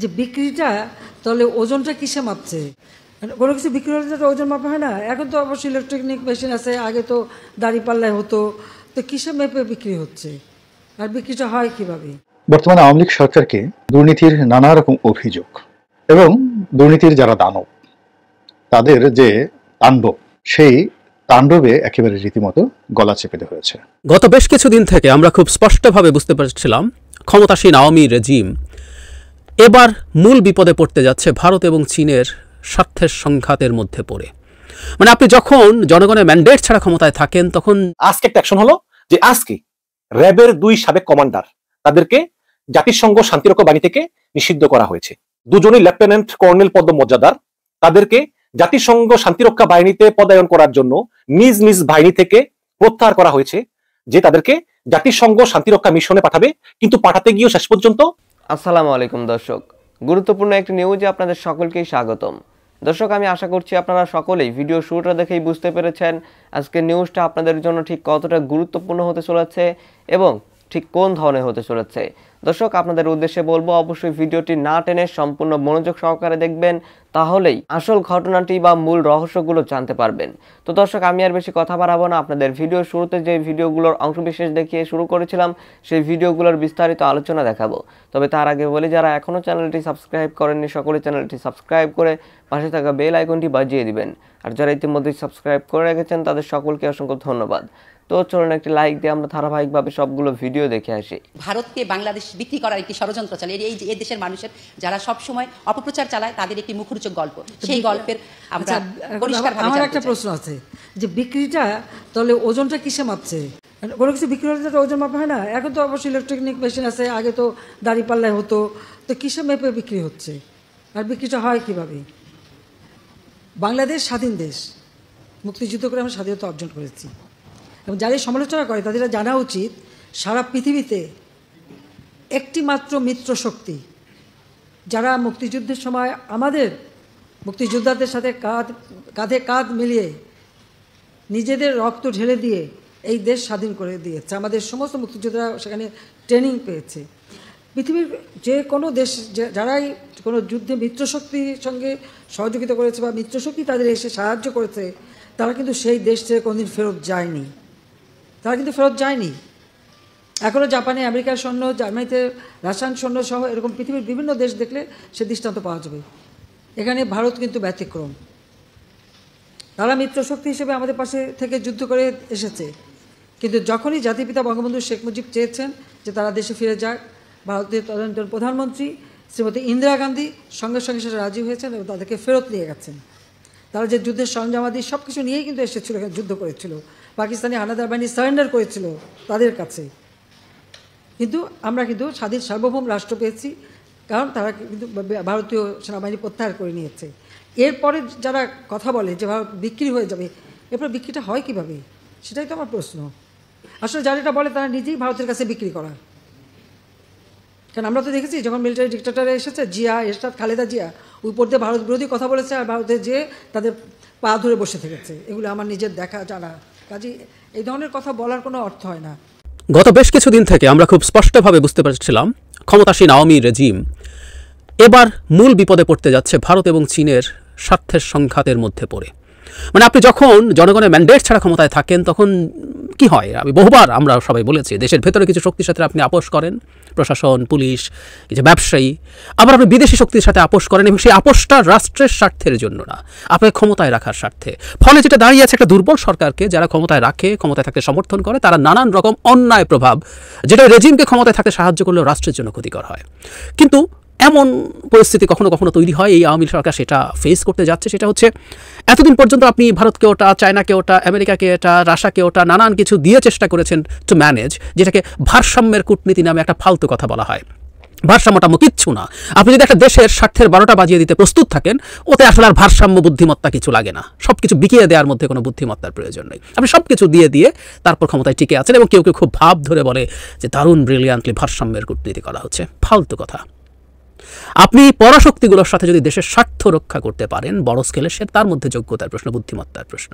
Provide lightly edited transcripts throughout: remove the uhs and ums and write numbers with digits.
যে বিক্রিটা তাহলে ওজনটা কিসে মাপছে? কোনো কিছু বিক্রি হলে তো ওজন মাপা হয় না। এখন তো অবশ্যই ইলেকট্রনিক মেশিন আছে, আগে তো দাড়ি পাল্লায় হতো। তো কিসে মেপে বিক্রি হচ্ছে আর বিক্রিটা হয় কিভাবে? বর্তমানে আওয়ামী লীগ সরকারকে দুর্নীতির নানা রকম অভিযোগ এবং দুর্নীতির যারা দানব তাদের যে তাণ্ডব, সেই তাণ্ডবে একেবারে রীতিমতো গলা চেপে ধরেছে। গত বেশ কিছুদিন থেকে আমরা খুব স্পষ্টভাবে বুঝতে পারছিলাম ক্ষমতাসীন আওয়ামী রেজিম এবার মূল বিপদে পড়তে যাচ্ছে ভারত এবং চীনের স্বার্থের সংঘাতের মধ্যে পড়ে। মানে আপনি যখন জনগণের ম্যান্ডেট ছাড়া ক্ষমতায় থাকেন তখন আজকে একটা অ্যাকশন হলো যে আজকে র্যাবের 2 সাবেক কমান্ডার তাদেরকে জাতিসংঘ শান্তিরক্ষা বাহিনী থেকে নিষিদ্ধ করা হয়েছে। দুজনই লেফটেন্যান্ট কর্নেল পদমর্যাদার। তাদেরকে জাতিসংঘ শান্তিরক্ষা বাহিনীতে পদায়ন করার জন্য নিজ নিজ বাহিনী থেকে প্রত্যাহার করা হয়েছে, যে তাদেরকে জাতিসংঘ শান্তিরক্ষা মিশনে পাঠাবে, কিন্তু পাঠাতে গিয়েও শেষ পর্যন্ত। আসসালামু আলাইকুম দর্শক, গুরুত্বপূর্ণ একটি নিউজে আপনাদের সকলকেই স্বাগতম। দর্শক, আমি আশা করছি আপনারা সকলেই ভিডিও শুরুটা দেখেই বুঝতে পেরেছেন আজকের নিউজটা আপনাদের জন্য ঠিক কতটা গুরুত্বপূর্ণ হতে চলেছে এবং ঠিক কোন ধরনের হতে চলেছে। দর্শক, আপনাদের উদ্দেশ্যে বলবো অবশ্যই ভিডিওটি না টেনে সম্পূর্ণ মনোযোগ সহকারে দেখবেন, তাহলেই আসল ঘটনাটি বা মূল রহস্যগুলো জানতে পারবেন। তো দর্শক, আমি আর বেশি কথা বাড়াবো না, আপনাদের ভিডিও শুরুতে যে ভিডিওগুলোর অংশবিশেষ দেখিয়ে শুরু করেছিলাম সেই ভিডিওগুলোর বিস্তারিত আলোচনা দেখাবো। তবে তার আগে বলি, যারা এখনও চ্যানেলটি সাবস্ক্রাইব করেননি সকলে চ্যানেলটি সাবস্ক্রাইব করে পাশে থাকা বেল আইকনটি বাজিয়ে দিবেন। আর যারা ইতিমধ্যেই সাবস্ক্রাইব করে রেখেছেন তাদের সকলকে অসংখ্য ধন্যবাদ। তো চলুন একটি লাইক দিয়ে আমরা ধারাবাহিকভাবে সবগুলো ভিডিও দেখে আসি। ভারতকে বাংলাদেশ বিক্রি করার একটি ষড়যন্ত্র চলে। এই দেশের মানুষের যারা সব সময় অপপ্রচার চালায় তাদের একটি মুখরোচক গল্প, সেই গল্পের আমরা পরিষ্কারভাবে। আমার একটা প্রশ্ন আছে, যে বিক্রিটা তাহলে ওজনটা কিসে মাপছে? কোনো কিছু বিক্রি হলে তো ওজন মাপা হয় না। এখন তো অবশ্যই ইলেকট্রনিক মেশিন আছে, আগে তো দাড়ি পাল্লায় হতো। তো কিসে মেপে বিক্রি হচ্ছে আর বিক্রিটা হয় কিভাবে? বাংলাদেশ স্বাধীন দেশ, মুক্তিযুদ্ধ করে আমরা স্বাধীনতা অর্জন করেছি, এবং যারা সমালোচনা করে তাদের জানা উচিত সারা পৃথিবীতে একটি মাত্র মিত্র শক্তি যারা মুক্তিযুদ্ধের সময় আমাদের মুক্তিযোদ্ধাদের সাথে কাঁধে কাঁধ মিলিয়ে নিজেদের রক্ত ঢেলে দিয়ে এই দেশ স্বাধীন করে দিয়েছে। আমাদের সমস্ত মুক্তিযোদ্ধারা সেখানে ট্রেনিং পেয়েছে। পৃথিবীর যে কোনো দেশ যারাই কোনো যুদ্ধে মিত্রশক্তির সঙ্গে সহযোগিতা করেছে বা মিত্রশক্তি তাদের এসে সাহায্য করেছে, তারা কিন্তু সেই দেশ থেকে কোনোদিন ফেরত যায়নি। এখনও জাপানে আমেরিকার সৈন্য, জার্মানিতে রাশিয়ান সৈন্য সহ এরকম পৃথিবীর বিভিন্ন দেশ দেখলে সে দৃষ্টান্ত পাওয়া যাবে। এখানে ভারত কিন্তু ব্যতিক্রম। তারা মিত্রশক্তি হিসেবে আমাদের পাশে থেকে যুদ্ধ করে এসেছে, কিন্তু যখনই জাতিপিতা বঙ্গবন্ধু শেখ মুজিব চেয়েছেন যে তারা দেশে ফিরে যাক, ভারতের তদানীন্তন প্রধানমন্ত্রী শ্রীমতী ইন্দিরা গান্ধী সঙ্গে সঙ্গে সেটা রাজি হয়েছেন এবং তাদেরকে ফেরত নিয়ে গেছেন। তারা যে যুদ্ধের সরঞ্জামাদি সব কিছু নিয়েই কিন্তু এসেছিল, এখানে যুদ্ধ করেছিল। পাকিস্তানি হানাদার বাহিনী সারেন্ডার করেছিল তাদের কাছে, কিন্তু আমরা কিন্তু স্বাধীন সার্বভৌম রাষ্ট্র পেয়েছি, কারণ তারা কিন্তু ভারতীয় সেনাবাহিনী প্রত্যাহার করে নিয়েছে। এরপরে যারা কথা বলে যে ভারত বিক্রি হয়ে যাবে, এরপর বিক্রিটা হয় কীভাবে? সেটাই তো আমার প্রশ্ন। আসলে যারা এটা বলে তারা নিজেই ভারতের কাছে বিক্রি করা। কারণ আমরা তো দেখেছি যখন মিলিটারি ডিক্টেটর এসেছে, জিয়া, এরশাদ, খালেদা জিয়া উপর দিয়ে ভারত বিরোধী কথা বলেছে আর ভারতে যেয়ে তাদের পা ধরে বসে থেকেছে। এগুলো আমার নিজের দেখা জানা, কাজে এই ধরনের কথা বলার কোনো অর্থ হয় না। গত বেশ কিছুদিন থেকে আমরা খুব স্পষ্টভাবে বুঝতে পারছিলাম ক্ষমতাসীন আওয়ামী রেজিম এবার মূল বিপদে পড়তে যাচ্ছে ভারত এবং চীনের স্বার্থের সংঘাতের মধ্যে পড়ে। মানে আপনি যখন জনগণের ম্যান্ডেট ছাড়া ক্ষমতায় থাকেন তখন কি হয়? আমি বহুবার আমরা সবাই বলেছি, দেশের ভেতরে কিছু শক্তির সাথে আপনি আপোষ করেন, প্রশাসন, পুলিশ, কিছু ব্যবসায়ী, আবার আপনি বিদেশি শক্তির সাথে আপোষ করেন, এবং সেই আপোষটা রাষ্ট্রের স্বার্থের জন্য না, আপনাকে ক্ষমতায় রাখার স্বার্থে। ফলে যেটা দাঁড়িয়ে আছে, একটা দুর্বল সরকারকে যারা ক্ষমতায় রাখে, ক্ষমতায় থাকতে সমর্থন করে, তারা নানান রকম অন্যায় প্রভাব, যেটা রেজিমকে ক্ষমতায় থাকতে সাহায্য করলেও রাষ্ট্রের জন্য ক্ষতিকর হয়। কিন্তু এমন পরিস্থিতি কখনো কখনো তৈরি হয়, এই আওয়ামী সরকার সেটা ফেস করতে যাচ্ছে। সেটা হচ্ছে, এতদিন পর্যন্ত আপনি ভারতকে ওটা, চায়নাকে ওটা, আমেরিকাকে এটা, রাশিয়াকে ওটা নানান কিছু দিয়ে চেষ্টা করেছেন টু ম্যানেজ, যেটাকে ভারসাম্যের কূটনীতি নামে একটা ফালতু কথা বলা হয়। ভারসাম্যটা কিচ্ছু না। আপনি যদি একটা দেশের স্বার্থের 12টা বাজিয়ে দিতে প্রস্তুত থাকেন, ওতে আসলে আর ভারসাম্য বুদ্ধিমত্তা কিছু লাগে না। সব কিছু বিকিয়ে দেওয়ার মধ্যে কোনো বুদ্ধিমত্তার প্রয়োজন নেই। আপনি সব কিছু দিয়ে দিয়ে তারপর ক্ষমতায় টিকে আছেন, এবং কেউ কেউ খুব ভাব ধরে বলে যে দারুণ ব্রিলিয়ান্টলি ভারসাম্যের কূটনীতি করা হচ্ছে। ফালতু কথা। আপনি পরাশক্তিগুলোর সাথে যদি দেশের স্বার্থ রক্ষা করতে পারেন বড় স্কেলে, সে তার মধ্যে যোগ্যতার প্রশ্ন, বুদ্ধিমত্তার প্রশ্ন।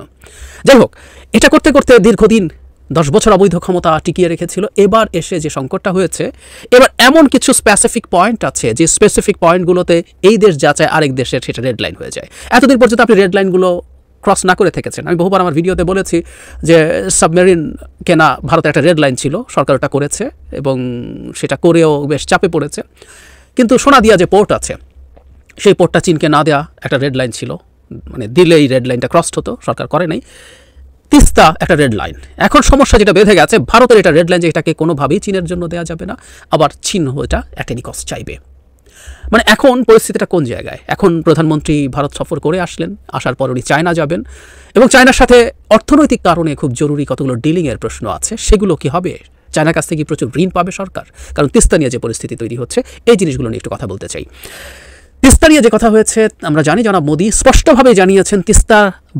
যাই হোক, এটা করতে করতে দীর্ঘদিন 10 বছর অবৈধ ক্ষমতা টিকিয়ে রেখেছিল। এবার এসে যে সংকটটা হয়েছে, এবার এমন কিছু স্পেসিফিক পয়েন্ট আছে যে স্পেসিফিক পয়েন্টগুলোতে এই দেশ যা চায় আরেক দেশের সেটা রেড লাইন হয়ে যায়। এতদিন পর্যন্ত আপনি রেড লাইনগুলো ক্রস না করে থেকেছেন। আমি বহুবার আমার ভিডিওতে বলেছি যে সাবমেরিন কেনা ভারতের একটা রেড লাইন ছিল, সরকার ওটা করেছে এবং সেটা করেও বেশ চাপে পড়েছে। কিন্তু সোনাদিয়া যে পোর্ট আছে সেই পোর্টটা চীনকে না দেওয়া একটা রেড লাইন ছিল, মানে দিলেই রেড লাইনটা ক্রসড হতো, সরকার করে নাই। তিস্তা একটা রেড লাইন। এখন সমস্যা যেটা বেঁধে গেছে, ভারতের এটা রেড লাইন যে এটাকে কোনোভাবেই চীনের জন্য দেওয়া যাবে না, আবার চীন এটা অ্যাট এনি কস্ট চাইবে। মানে এখন পরিস্থিতিটা কোন জায়গায়? এখন প্রধানমন্ত্রী ভারত সফর করে আসলেন, আসার পর উনি চায়না যাবেন এবং চায়নার সাথে অর্থনৈতিক কারণে খুব জরুরি কতগুলো ডিলিংয়ের প্রশ্ন আছে, সেগুলো কি হবে? চায়নার কাছ থেকে প্রচুর ঋণ পাবে সরকার, কারণ তিস্তা নিয়ে যে পরিস্থিতি তৈরি হচ্ছে, এই জিনিসগুলো নিয়ে একটু কথা বলতে চাই। তিস্তা নিয়ে যে কথা হয়েছে, আমরা জানি জনাব মোদি স্পষ্টভাবে জানিয়েছেন তিস্তা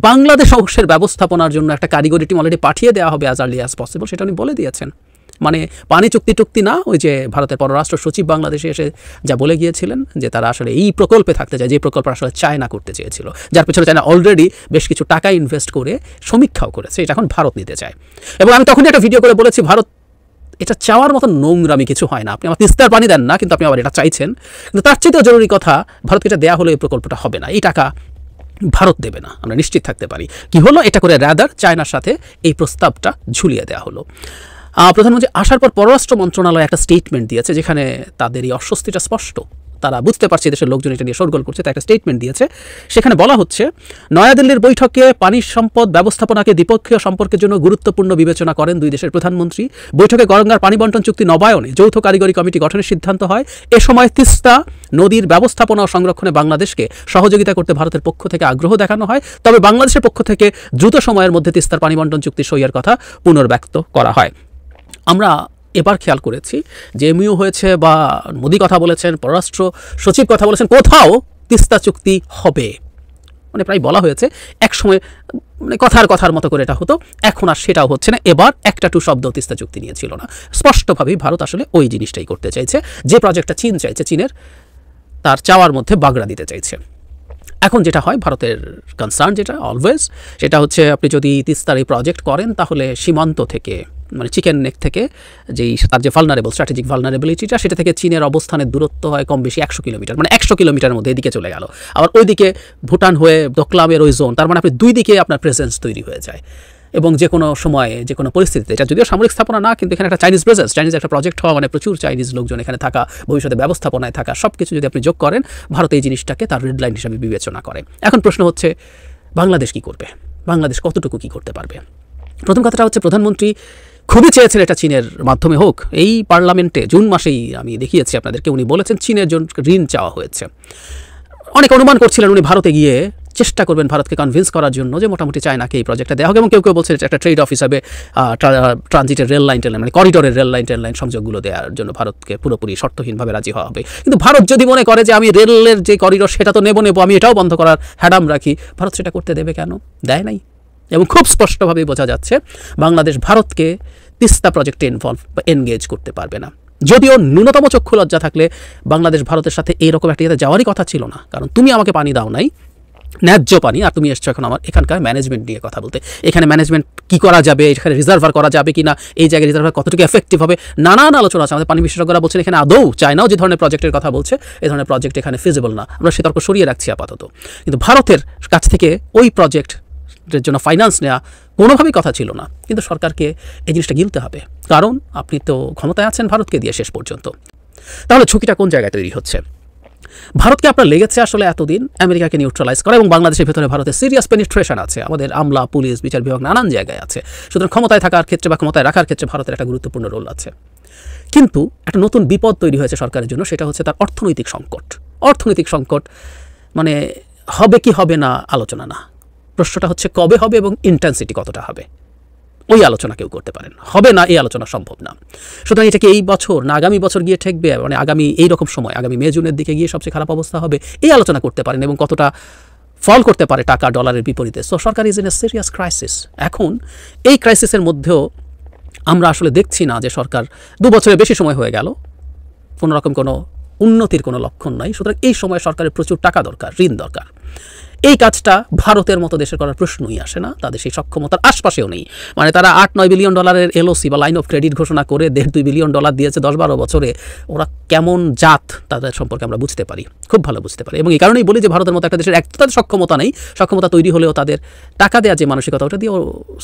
বাংলাদেশ অংশের ব্যবস্থাপনার জন্য একটা কারিগরি টিম অলরেডি পাঠিয়ে দেওয়া হবে অ্যাজ আর্লি অ্যাজ পসিবল, সেটা উনি বলে দিয়েছেন। মানে পানি চুক্তি না, ওই যে ভারতের পররাষ্ট্র সচিব বাংলাদেশে এসে যা বলে গিয়েছিলেন যে তারা আসলে এই প্রকল্পে থাকতে চায়, যে প্রকল্প আসলে চায়না করতে চেয়েছিল, যার পেছনে চায়না অলরেডি বেশ কিছু টাকা ইনভেস্ট করে সমীক্ষাও করেছে, এটা এখন ভারত নিতে চায়। এবং আমি তখনই একটা ভিডিও করে বলেছি, ভারত এটা চাওয়ার মতো নোংরামি কিছু হয় না। আপনি আমার তিস্তার পানি দেন না, কিন্তু আপনি আবার এটা চাইছেন। কিন্তু তার চেয়েও জরুরি কথা, ভারতকে এটা দেওয়া হলে এই প্রকল্পটা হবে না, এই টাকা ভারত দেবে না, আমরা নিশ্চিত থাকতে পারি। কি হলো, এটা করে রাদার চায়নার সাথে এই প্রস্তাবটা ঝুলিয়ে দেওয়া হলো। প্রধানমন্ত্রী আসার পর পররাষ্ট্র মন্ত্রণালয় একটা স্টেটমেন্ট দিয়েছে, যেখানে তাদের এই অস্বস্তিটা স্পষ্ট, তারা বুঝতে পারছে দেশের লোকজন এটা নিয়ে শোরগোল করছে, তাই একটা স্টেটমেন্ট দিয়েছে। সেখানে বলা হচ্ছে, নয়াদিল্লির বৈঠকে পানি সম্পদ ব্যবস্থাপনাকে দ্বিপক্ষীয় সম্পর্কের জন্য গুরুত্বপূর্ণ বিবেচনা করেন দুই দেশের প্রধানমন্ত্রী। বৈঠকে গঙ্গার পানি বন্টন চুক্তি নবায়নে যৌথ কারিগরি কমিটি গঠনের সিদ্ধান্ত হয়। এ সময় তিস্তা নদীর ব্যবস্থাপনা ও সংরক্ষণে বাংলাদেশকে সহযোগিতা করতে ভারতের পক্ষ থেকে আগ্রহ দেখানো হয়, তবে বাংলাদেশের পক্ষ থেকে দ্রুত সময়ের মধ্যে তিস্তার পানি বন্টন চুক্তি সইয়ের কথা পুনর্ব্যক্ত করা হয়। আমরা এবার খেয়াল করেছি যে এমইউ হয়েছে বা মোদি কথা বলেছেন, পররাষ্ট্র সচিব কথা বলেছেন, কোথাও তিস্তা চুক্তি হবে, মানে প্রায় বলা হয়েছে এক সময় মানে কথার মতো করে এটা হতো, এখন আর সেটাও হচ্ছে না। এবার একটা টু শব্দ তিস্তা চুক্তি নিয়ে ছিল না, স্পষ্টভাবেই ভারত আসলে ওই জিনিসটাই করতে চাইছে, যে প্রজেক্টটা চীন চাইছে, চীনের তার চাওয়ার মধ্যে বাগড়া দিতে চাইছে। এখন যেটা হয়, ভারতের কনসার্ন যেটা অলওয়েজ, সেটা হচ্ছে আপনি যদি তিস্তার এই প্রজেক্ট করেন তাহলে সীমান্ত থেকে, মানে চিকেন নেক থেকে যেই তার যে স্ট্র্যাটেজিক ভালনারেবিলিটিটা, সেটা থেকে চীনের অবস্থানের দূরত্ব হয় কম বেশি 100 কিলোমিটার, মানে 100 কিলোমিটারের মধ্যে এদিকে চলে গেল। আবার ওইদিকে ভুটান হয়ে দোকলামের ওই জোন, তার মানে আপনি দুই দিকে আপনার প্রেজেন্স তৈরি হয়ে যায় এবং যে কোনো সময়ে যে কোনো পরিস্থিতিতে, এটা যদিও সামরিক স্থাপনা না, কিন্তু এখানে একটা চাইনিজ প্রেজেন্স, চাইনিজ একটা প্রজেক্ট হওয়া মানে প্রচুর চাইনিজ লোকজন এখানে থাকা, ভবিষ্যতে ব্যবস্থাপনায় থাকা, সব কিছু যদি আপনি যোগ করেন, ভারত এই জিনিসটাকে তার রেড লাইন হিসাবে বিবেচনা করে। এখন প্রশ্ন হচ্ছে, বাংলাদেশ কী করবে? বাংলাদেশ কতটুকু কী করতে পারবে? প্রথম কথাটা হচ্ছে, প্রধানমন্ত্রী খুবই চেয়েছেন এটা চীনের মাধ্যমে হোক। এই পার্লামেন্টে জুন মাসেই আমি দেখিয়েছি আপনাদেরকে, উনি বলেছেন চীনের জন্য ঋণ চাওয়া হয়েছে। অনেক অনুমান করছিলেন উনি ভারতে গিয়ে চেষ্টা করবেন ভারতকে কনভিন্স করার জন্য যে মোটামুটি চায়নাকে এই প্রজেক্টটা দেওয়া হোক, এবং কেউ বলছে এটা একটা ট্রেড অফ হিসাবে ট্রানজিটের রেল লাইন মানে করিডোরের রেল লাইন সংযোগগুলো দেওয়ার জন্য ভারতকে পুরোপুরি শর্তহীনভাবে রাজি হওয়া হবে। কিন্তু ভারত যদি মনে করে যে আমি রেলের যে করিডোর সেটা তো নেব, আমি এটাও বন্ধ করার হ্যাডাম রাখি, ভারত সেটা করতে দেবে কেন? দেয় নাই। এবং খুব স্পষ্টভাবেই বোঝা যাচ্ছে বাংলাদেশ ভারতকে তিস্তা প্রজেক্টে ইনভলভ বা এনগেজ করতে পারবে না। যদিও ন্যূনতম চক্ষু লজ্জা থাকলে বাংলাদেশ ভারতের সাথে এইরকম একটা ইয়েতে যাওয়ারই কথা ছিল না, কারণ তুমি আমাকে পানি দাও নাই, ন্যায্য পানি, আর তুমি এসছো এখন আমার এখানকার ম্যানেজমেন্ট নিয়ে কথা বলতে। এখানে ম্যানেজমেন্ট কি করা যাবে, এখানে রিজার্ভার করা যাবে কিনা, এই জায়গায় রিজার্ভার কতটুকু এফেক্টিভ হবে, নানান আলোচনা আছে। আমাদের পানি বিশেষজ্ঞরা বলছেন এখানে আদৌ চায়নাও যে ধরনের প্রজেক্টের কথা বলছে, এই ধরনের প্রজেক্ট এখানে ফিজিবল না। আমরা সে তর্ক সরিয়ে রাখছি আপাতত। কিন্তু ভারতের কাছ থেকে ওই প্রজেক্টের জন্য ফাইন্যান্স নেওয়া কোনোভাবেই কথা ছিল না, কিন্তু সরকারকে এই জিনিসটা গিলতে হবে, কারণ আপনি তো ক্ষমতায় আছেন ভারতকে দিয়ে শেষ পর্যন্ত। তাহলে ঝুঁকিটা কোন জায়গায় তৈরি হচ্ছে? ভারতকে আপনার লেগেছে আসলে এতদিন আমেরিকাকে নিউট্রালাইজ করা, এবং বাংলাদেশের ভেতরে ভারতের সিরিয়াস পেনিট্রেশন আছে, আমাদের আমলা, পুলিশ, বিচার বিভাগ নানান জায়গায় আছে। সুতরাং ক্ষমতায় থাকার ক্ষেত্রে বা ক্ষমতায় রাখার ক্ষেত্রে ভারতের একটা গুরুত্বপূর্ণ রোল আছে। কিন্তু একটা নতুন বিপদ তৈরি হয়েছে সরকারের জন্য, সেটা হচ্ছে তার অর্থনৈতিক সংকট। অর্থনৈতিক সংকট মানে হবে কি হবে না আলোচনা না, প্রশ্নটা হচ্ছে কবে হবে এবং ইন্টেন্সিটি কতটা হবে, ওই আলোচনা কেউ করতে পারেন। হবে না, এই আলোচনা সম্ভব না। সুতরাং এটাকে এই বছর না আগামী বছর গিয়ে ঠেকবে, মানে আগামী এইরকম সময়, আগামী মে জুনের দিকে গিয়ে সবচেয়ে খারাপ অবস্থা হবে, এই আলোচনা করতে পারেন, এবং কতটা ফল করতে পারে টাকা ডলারের বিপরীতে। So Sarkar is in a serious crisis. এখন এই ক্রাইসিসের মধ্যেও আমরা আসলে দেখছি না যে সরকার 2 বছরের বেশি সময় হয়ে গেল, কোনোরকম কোনো উন্নতির কোনো লক্ষণ নাই। সুতরাং এই সময় সরকারের প্রচুর টাকা দরকার, ঋণ দরকার। এই কাজটা ভারতের মতো দেশের করার প্রশ্নই আসে না, তাদের সেই সক্ষমতার আশপাশেও নেই। মানে তারা $8-9 বিলিয়ন এলওসি বা লাইন অফ ক্রেডিট ঘোষণা করে $1.5-2 বিলিয়ন দিয়েছে 10-12 বছরে। ওরা কেমন জাত তাদের সম্পর্কে আমরা বুঝতে পারি, খুব ভালো বুঝতে পারি। এবং এই কারণেই বলি যে ভারতের মতো একটা দেশের এক তো তাদের সক্ষমতা নেই, সক্ষমতা তৈরি হলেও তাদের টাকা দেওয়া যে মানসিকতা ওটা দিয়ে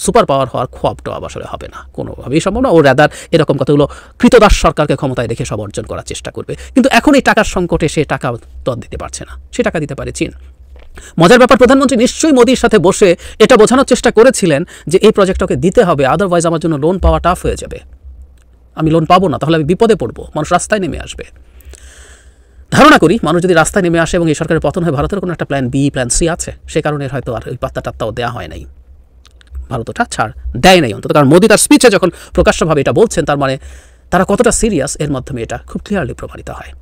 সুপার পাওয়ার হওয়ার খোয়াবটা আসলে হবে না, কোনোভাবেই সম্ভব না। ও রাদার এরকম কথাগুলো কৃতদাস সরকারকে ক্ষমতায় রেখে সব অর্জন করার চেষ্টা করবে। কিন্তু এখন এই টাকার সংকটে সে টাকা তো দিতে পারছে না, সে টাকা দিতে পারে চীন। মজার ব্যাপার, প্রধানমন্ত্রী নিশ্চয়ই মোদির সাথে বসে এটা বোঝানোর চেষ্টা করেছিলেন যে এই প্রজেক্টটাকে দিতে হবে, আদারওয়াইজ আমার জন্য লোন পাওয়া টাফ হয়ে যাবে, আমি লোন পাবো না, তাহলে আমি বিপদে পড়বো, মানুষ রাস্তায় নেমে আসবে। ধারণা করি মানুষ যদি রাস্তায় নেমে আসে এবং এই সরকারের পতন হয়, ভারতের কোনো একটা প্ল্যান বি প্ল্যান সি আছে, সে কারণে হয়তো আর ওই পাত্তা টাত্তাও দেওয়া হয় নাই, ভারত ওটা ছাড় দেয় নাই অন্তত। কারণ মোদি তার স্পিচে যখন প্রকাশ্যভাবে এটা বলছেন, তার মানে তারা কতটা সিরিয়াস এর মাধ্যমে এটা খুব ক্লিয়ারলি প্রমাণিত হয়।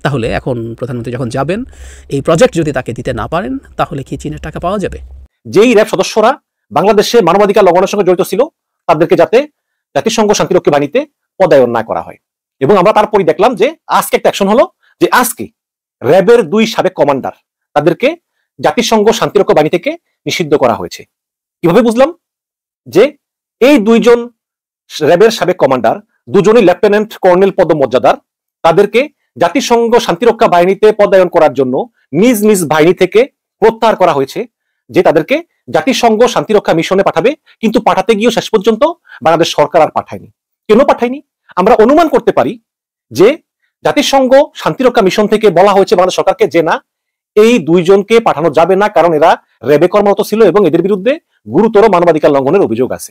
তাহলে এখন প্রধানমন্ত্রী যখন যাবেন, এই প্রজেক্ট যদি তাকে দিতে না পারেন, তাহলে কি চীনের টাকা পাওয়া যাবে? যেই র্যাব সদস্যরা বাংলাদেশে মানবাধিকার লঙ্ঘনের সঙ্গে জড়িত ছিল, তাদেরকে যাতে জাতিসংঘ শান্তিরক্ষী বাহিনীতে পদায়ন না করা হয়। এবং আমরা তারপরই দেখলাম যে আজকে একটা অ্যাকশন হলো যে আজকে র্যাবের 2 সাবেক কমান্ডার তাদেরকে জাতিসংঘ শান্তিরক্ষা বাহিনী থেকে নিষিদ্ধ করা হয়েছে। কিভাবে বুঝলাম? যে এই 2 জন র্যাবের সাবেক কমান্ডার, দুজনই লেফটেন্যান্ট কর্নেল পদমর্যাদার, তাদেরকে জাতিসংঘ শান্তিরক্ষা বাহিনীতে পদায়ন করার জন্য নিজ নিজ বাহিনী থেকে প্রত্যাহার করা হয়েছে, যে তাদেরকে জাতিসংঘ শান্তিরক্ষা মিশনে পাঠাবে। কিন্তু পাঠাতে গিয়েও শেষ পর্যন্ত বাংলাদেশ সরকার আর পাঠায়নি। কেন পাঠায়নি? আমরা অনুমান করতে পারি যে জাতিসংঘ শান্তিরক্ষা মিশন থেকে বলা হয়েছে বাংলাদেশ সরকারকে যে না, এই 2 জনকে পাঠানো যাবে না, কারণ এরা র্যাবে কর্মরত ছিল এবং এদের বিরুদ্ধে গুরুতর মানবাধিকার লঙ্ঘনের অভিযোগ আছে।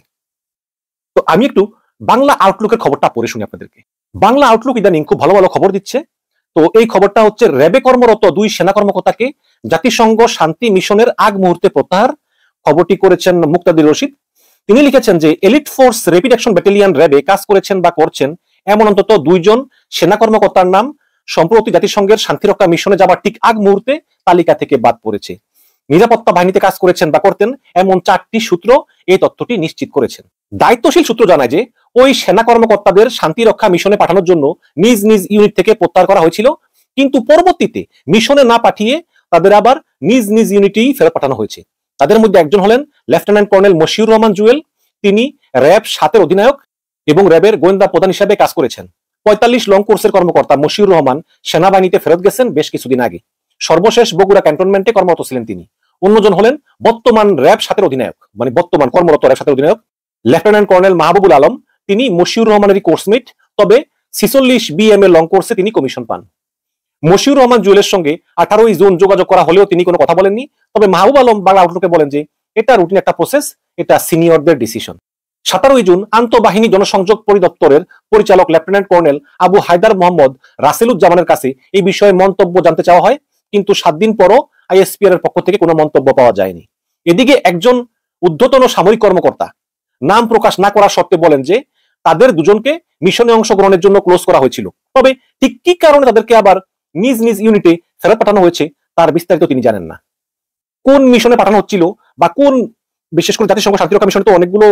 তো আমি একটু বাংলা আউটলুকের খবরটা পড়ে শুনি আপনাদেরকে। বাংলা আউটলুক ইদানিং খুব ভালো ভালো খবর দিচ্ছে। তো এই খবরটা হচ্ছে, র্যাবে কর্মরত 2 সেনা কর্মকর্তাকে জাতিসংঘ শান্তি মিশনের আগ মুহূর্তে প্রত্যাহার। খবরটি করেছেন মুক্তাদির রশিদ। তিনি লিখেছেন যে elite force rapid action battalion র্যাবে কাজ করেছেন বা করছেন এমন অন্তত 2 জন সেনা কর্মকর্তার নাম সম্প্রতি জাতিসংঘের শান্তিরক্ষা মিশনে যাবার ঠিক আগ মুহূর্তে তালিকা থেকে বাদ পড়েছে। নিরাপত্তা বাহিনীতে কাজ করেছেন বা করতেন এমন 4টি সূত্র এই তথ্যটি নিশ্চিত করেছেন। দায়িত্বশীল সূত্র জানায় যে ওই সেনা কর্মকর্তাদের শান্তিরক্ষা মিশনে পাঠানোর জন্য নিজ নিজ ইউনিট থেকে প্রত্যাহার করা হয়েছিল, কিন্তু পরবর্তীতে মিশনে না পাঠিয়ে তাদের আবার নিজ নিজ ইউনিটেই ফেরত পাঠানো হয়েছে। তাদের মধ্যে একজন হলেন লেফটেন্যান্ট কর্নেল মশিউর রহমান জুয়েল। তিনি র্যাব 7-এর অধিনায়ক এবং র্যাবের গোয়েন্দা প্রধান হিসেবে কাজ করেছেন। 45 লং কোর্সের কর্মকর্তা মশিউর রহমান সেনাবাহিনীতে ফেরত গেছেন বেশ কিছুদিন আগে। সর্বশেষ বগুড়া ক্যান্টনমেন্টে কর্মরত ছিলেন তিনি। অন্যজন হলেন বর্তমান র্যাব 7-এর অধিনায়ক, মানে বর্তমান কর্মরত র্যাব 7-এর অধিনায়ক লেফটেন্যান্ট কর্নেল মাহবুবুল আলম। তিনি মশিউর রহমানেরই কোর্সমেট, তবে 46 BM এর লং কোর্সে তিনি কমিশন পান। মশিউর রহমান জুয়েলের সঙ্গে 18 জুন যোগাযোগ করা হলেও তিনি কোনো কথা বলেননি। তবে মাহবুব আলম বাংলা আউটলুকে বলেন যে এটা রুটিন একটা প্রসেস, এটা সিনিয়রদের ডিসিশন। 17 জুন আন্তঃবাহিনী জনসংযোগ পরিদপ্তরের পরিচালক লেফটেন্যান্ট কর্নেল আবু হায়দার মোহাম্মদ রাসেলুজ্জামানের কাছে এই বিষয়ে মন্তব্য জানতে চাওয়া হয়, কিন্তু 7 দিন পরও আইএসপিআর এর পক্ষ থেকে কোনো মন্তব্য পাওয়া যায়নি। এদিকে একজন ঊর্ধ্বতন সামরিক কর্মকর্তা নাম প্রকাশ না করার শর্তে বলেন যে তাদের 2 জনকে মিশনে অংশগ্রহণের জন্য ক্লোজ করা হয়েছিল, তবে ঠিক কি কারণে তাদেরকে আবার নিজ নিজ ইউনিটে ফেরত পাঠানো হয়েছে তার বিস্তারিত তিনি জানেন না। কোন মিশনে পাঠানো হচ্ছিল বা কোন, বিশেষ করে জাতিসংঘ শান্তিরক্ষা মিশনে তো অনেকগুলো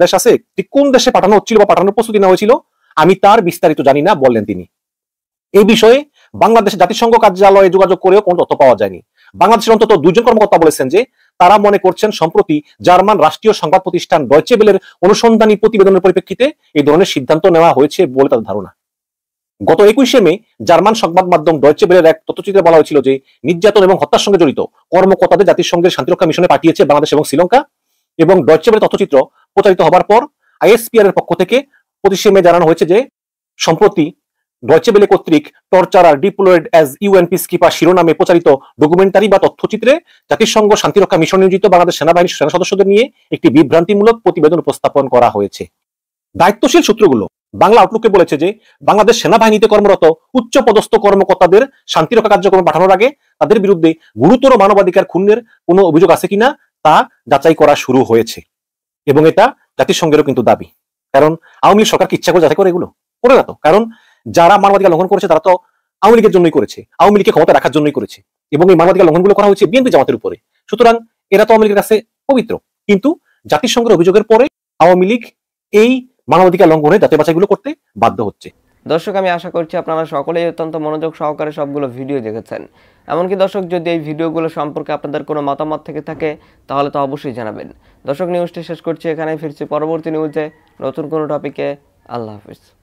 দেশ আছে, ঠিক কোন দেশে পাঠানো হচ্ছিল বা পাঠানোর প্রস্তুতি নেওয়া হয়েছিল আমি তার বিস্তারিত জানি না বললেন তিনি। এই বিষয়ে বাংলাদেশের জাতিসংঘ কার্যালয়ে যোগাযোগ করেও কোনো তথ্য পাওয়া যায়নি। বাংলাদেশের অন্তত 2 জন কর্মকর্তা বলেছেন যে তারা মনে করছেন সম্প্রতি জার্মান রাষ্ট্রীয় সংবাদ প্রতিষ্ঠান ডয়চে বেলের অনুসন্ধানী প্রতিবেদনের পরিপ্রেক্ষিতে এই ধরনের সিদ্ধান্ত নেওয়া হয়েছে বলে তাদের ধারণা। গত 21শে মে জার্মান সংবাদ মাধ্যম ডয়চে বেলের এক তথ্যচিত্রে বলা হয়েছিল যে নির্যাতন এবং হত্যার সঙ্গে জড়িত কর্মকর্তাদের জাতিসংঘের শান্তিরক্ষা মিশনে পাঠিয়েছে বাংলাদেশ এবং শ্রীলঙ্কা। এবং ডয়চে বেলের তথ্যচিত্র প্রচারিত হবার পর আইএসপিআর এর পক্ষ থেকে 25শে মে জানানো হয়েছে যে সম্প্রতি ডয়চে বেলে কর্তৃক টর্চারার ডিপ্লয়েড অ্যাজ ইউএন পিসকিপার শিরোনামে প্রচারিত ডকুমেন্টারি বা তথ্যচিত্রে জাতিসংঘ শান্তিরক্ষা মিশন নিয়োজিত বাংলাদেশ সেনাবাহিনীর সেনা সদস্যদের নিয়ে একটি বিভ্রান্তিমূলক প্রতিবেদন উপস্থাপন করা হয়েছে। দায়িত্বশীল সূত্রগুলো বাংলা আউটলুকে বলেছে যে বাংলাদেশ সেনাবাহিনীতে কর্মরত উচ্চ পদস্থ কর্মকর্তাদের শান্তিরক্ষা কার্যক্রম পাঠানোর আগে তাদের বিরুদ্ধে গুরুতর মানবাধিকার ক্ষুণ্ণের কোনো অভিযোগ আছে কিনা তা যাচাই করা শুরু হয়েছে। এবং এটা জাতিসংঘেরও কিন্তু দাবি, কারণ আওয়ামী লীগ সরকার কি ইচ্ছা করে যাচাই করে এগুলো? করে না তো। কারণ যারা মানবাধিকার লঙ্ঘন করেছে তারা তো আওয়ামী লীগের জন্যই করেছে, আওয়ামী লীগকে ক্ষমতা রাখার জন্যই করেছে, এবং এই মানবাধিকার লঙ্ঘনগুলো করা হয়েছে বিএনপি জামাতের উপরে। সুতরাং এরা তো আওয়ামী লীগের কাছে পবিত্র, কিন্তু জাতিসংঘের অভিযোগের পরে আওয়ামী লীগ এই মানবাধিকার লঙ্ঘনের যাচাই বাছাইগুলো করতে বাধ্য হচ্ছে। দর্শক আমি আশা করছি আপনারা সকলেই অত্যন্ত মনোযোগ সহকারে সবগুলো ভিডিও দেখেছেন। এমনকি দর্শক যদি এই ভিডিওগুলো সম্পর্কে আপনাদের কোনো মতামত থেকে থাকে তাহলে তো অবশ্যই জানাবেন। দর্শক নিউজটি শেষ করছি এখানেই, ফিরছি পরবর্তী নিউজে নতুন কোনো টপিকে। আল্লাহ হাফিজ।